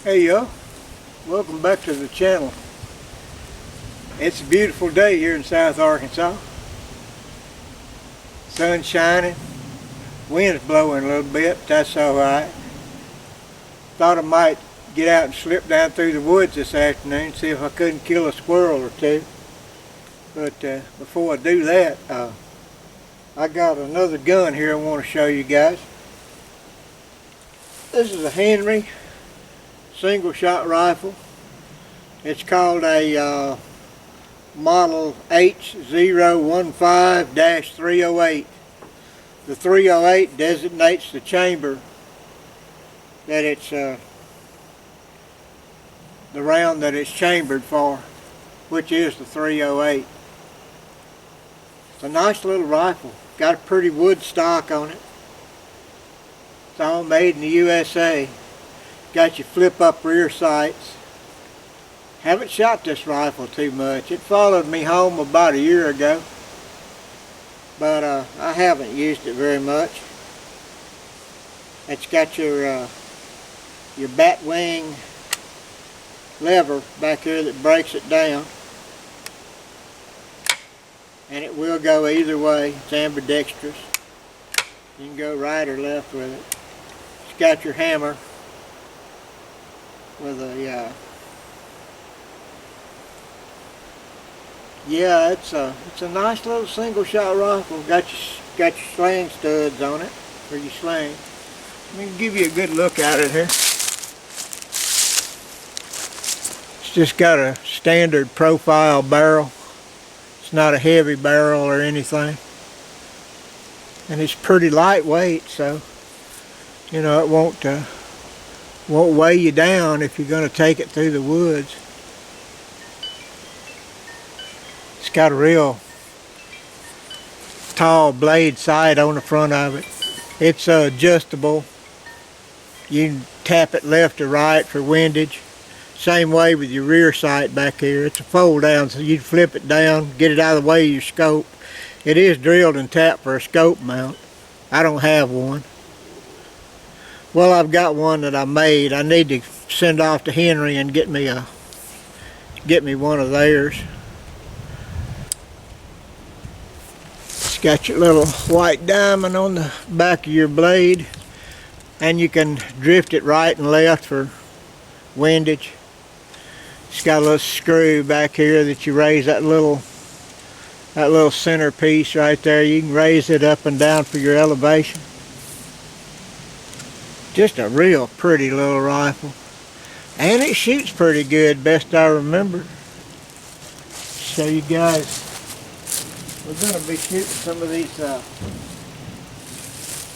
Hey y'all, welcome back to the channel. It's a beautiful day here in South Arkansas. Sun shining, wind's blowing a little bit, but that's alright. Thought I might get out and slip down through the woods this afternoon, see if I couldn't kill a squirrel or two. But before I do that, I got another gun here I want to show you guys. This is a Henry single shot rifle. It's called a model H015-308. The 308 designates the chamber that it's the round that it's chambered for, which is the 308. It's a nice little rifle. Got a pretty wood stock on it. It's all made in the USA. Got your flip up rear sights. Haven't shot this rifle too much. It followed me home about a year ago, but I haven't used it very much. It's got your bat wing lever back here that breaks it down, and it will go either way. It's ambidextrous. You can go right or left with it. It's got your hammer with a yeah, it's a nice little single shot rifle. Got your sling studs on it for your sling. Let me give you a good look at it here. It's just got a standard profile barrel. It's not a heavy barrel or anything, and it's pretty lightweight, so you know it won't weigh you down if you're going to take it through the woods. It's got a real tall blade sight on the front of it. It's adjustable. You can tap it left or right for windage. Same way with your rear sight back here. It's a fold down, so you flip it down, get it out of the way of your scope. It is drilled and tapped for a scope mount. I don't have one. Well, I've got one that I made. I need to send off to Henry and get me one of theirs. It's got your little white diamond on the back of your blade, and you can drift it right and left for windage. It's got a little screw back here that you raise that little center piece right there. You can raise it up and down for your elevation. Just a real pretty little rifle, and it shoots pretty good, best I remember. Show you guys. We're going to be shooting some of these,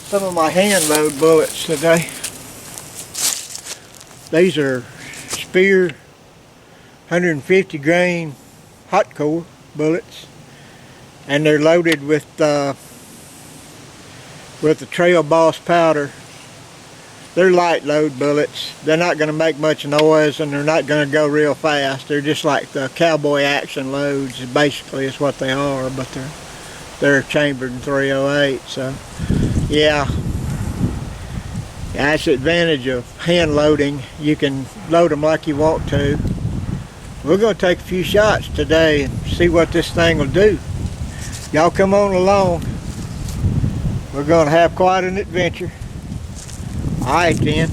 some of my hand load bullets today. These are Spear 150 grain hot core bullets, and they're loaded with the Trail Boss powder. They're light load bullets. They're not going to make much noise, and they're not going to go real fast. They're just like the cowboy action loads, basically is what they are, but they're chambered in 308. So yeah, that's the advantage of hand loading. You can load them like you want to. We're going to take a few shots today and see what this thing will do. Y'all come on along. We're going to have quite an adventure. Alright then.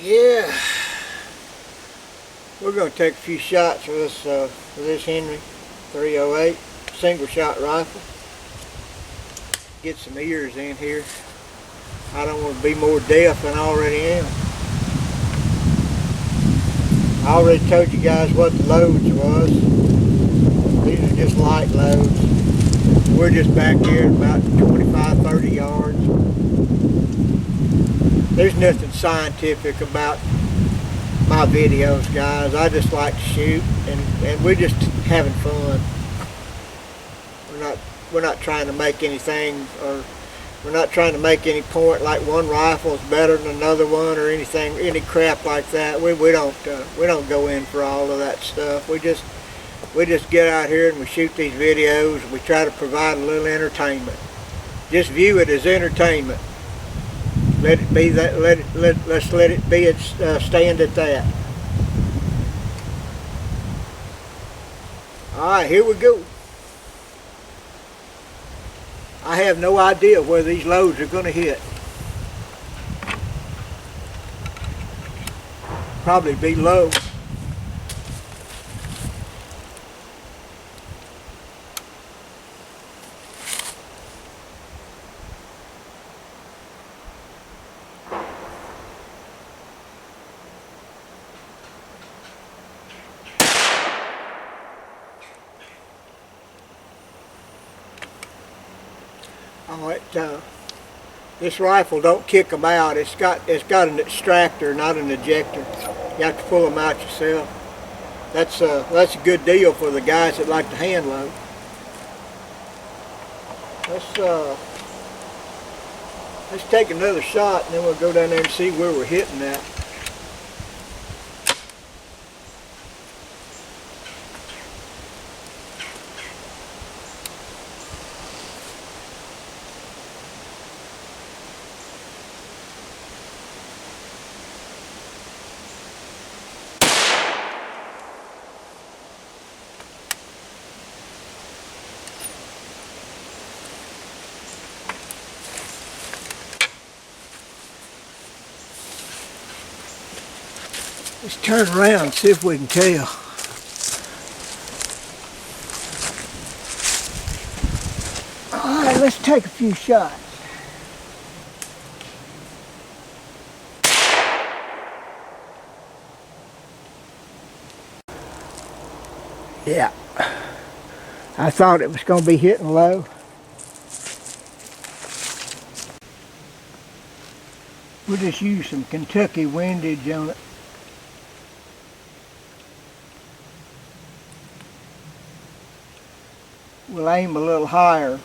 Yeah. We're going to take a few shots with this Henry 308 single shot rifle. Get some ears in here. I don't want to be more deaf than I already am. I already told you guys what the loads was. These are just light loads. We're just back here at about 25-30 yards. There's nothing scientific about my videos, guys. I just like to shoot, and we're just having fun. We're not trying to make anything or We're not trying to make any point like one rifle is better than another one or anything, any crap like that. We don't go in for all of that stuff. We just get out here and we shoot these videos and we try to provide a little entertainment. Just view it as entertainment. Let it be that. Let's let it be. Stand at that. All right, here we go. I have no idea where these loads are going to hit. Probably be low. This rifle don't kick them out. It's got an extractor, not an ejector. You have to pull them out yourself. That's a good deal for the guys that like to hand load. Let's take another shot and then we'll go down there and see where we're hitting at. Let's turn around and see if we can tell. All right, let's take a few shots. Yeah, I thought it was going to be hitting low. We'll just use some Kentucky windage on it. We'll aim a little higher.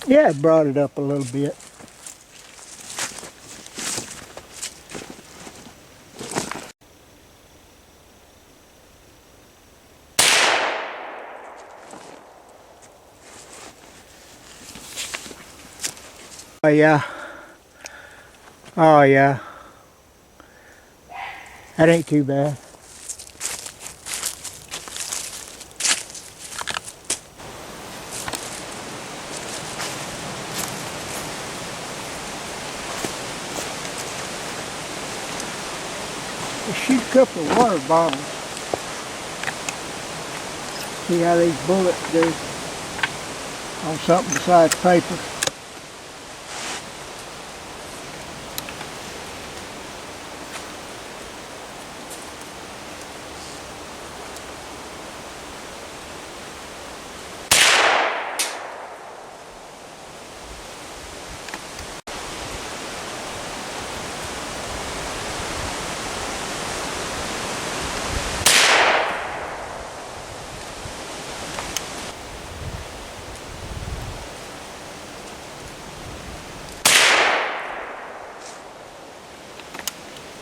Yeah, it brought it up a little bit. Oh yeah. Oh yeah. That ain't too bad. Let's shoot a couple of water bottles. See how these bullets do on something besides paper.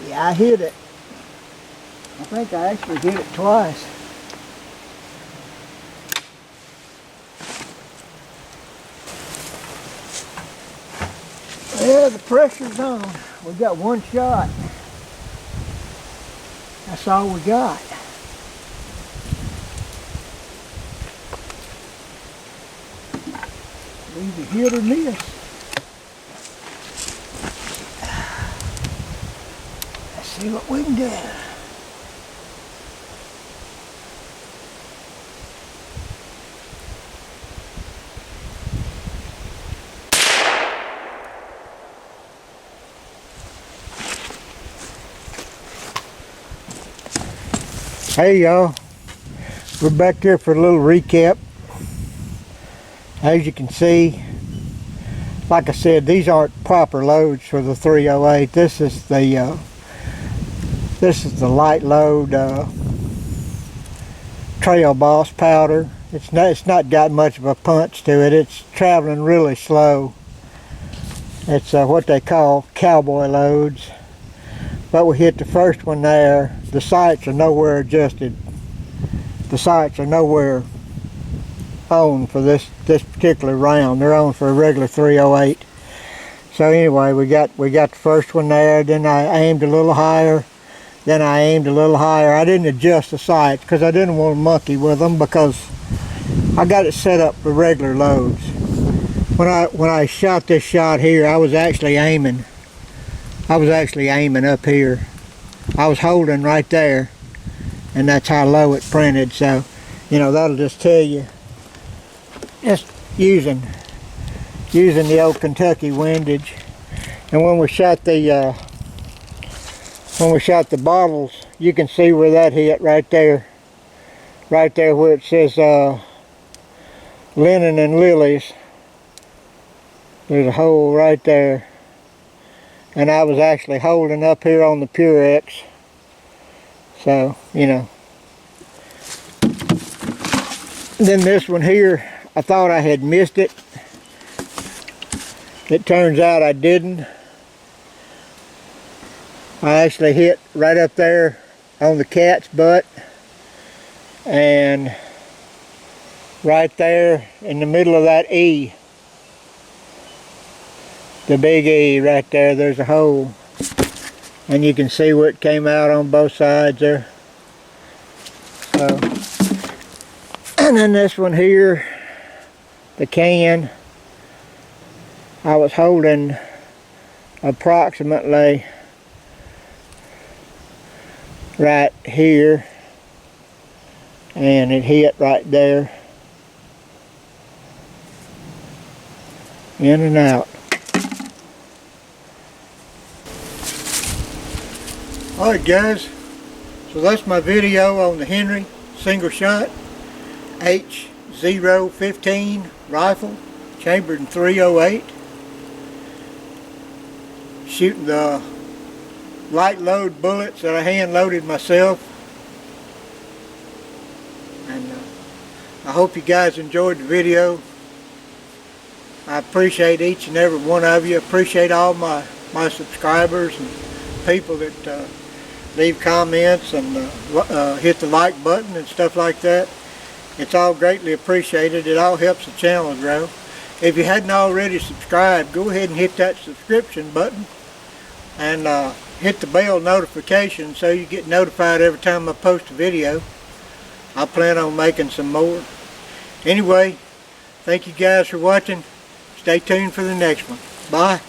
Yeah, I hit it. I think I actually hit it twice. Yeah, the pressure's on. We got one shot. That's all we got. Either hit or miss. See what we can do. Hey y'all, we're back here for a little recap. As you can see, like I said, these aren't proper loads for the 308. This is the light load Trail Boss powder. It's not got much of a punch to it. It's traveling really slow. It's what they call cowboy loads. But we hit the first one there. The sights are nowhere adjusted. The sights are nowhere on for this particular round. They're on for a regular 308. So anyway, we got the first one there. Then I aimed a little higher. Then I aimed a little higher. I didn't adjust the sights because I didn't want to monkey with them, because I got it set up for regular loads. When I shot this shot here, I was actually aiming up here. I was holding right there, and that's how low it printed. So, you know, that'll just tell you, just using the old Kentucky windage. And when we shot the bottles, you can see where that hit right there where it says Linen and Lilies. There's a hole right there, and I was actually holding up here on the Purex. So, you know. Then this one here, I thought I had missed it. It turns out I didn't. I actually hit right up there on the cat's butt, and right there in the middle of that E, the big E right there, there's a hole, and you can see where it came out on both sides there. So, and then this one here, the can, I was holding approximately right here, and it hit right there, in and out. Alright guys, so that's my video on the Henry single shot H015 rifle, chambered in 308, shooting the light load bullets that I hand loaded myself. And I hope you guys enjoyed the video. I appreciate each and every one of you. Appreciate all my subscribers and people that leave comments and hit the like button and stuff like that. It's all greatly appreciated. It all helps the channel grow. If you hadn't already subscribed, go ahead and hit that subscription button and hit the bell notification so you get notified every time I post a video. I plan on making some more. Anyway, thank you guys for watching. Stay tuned for the next one. Bye.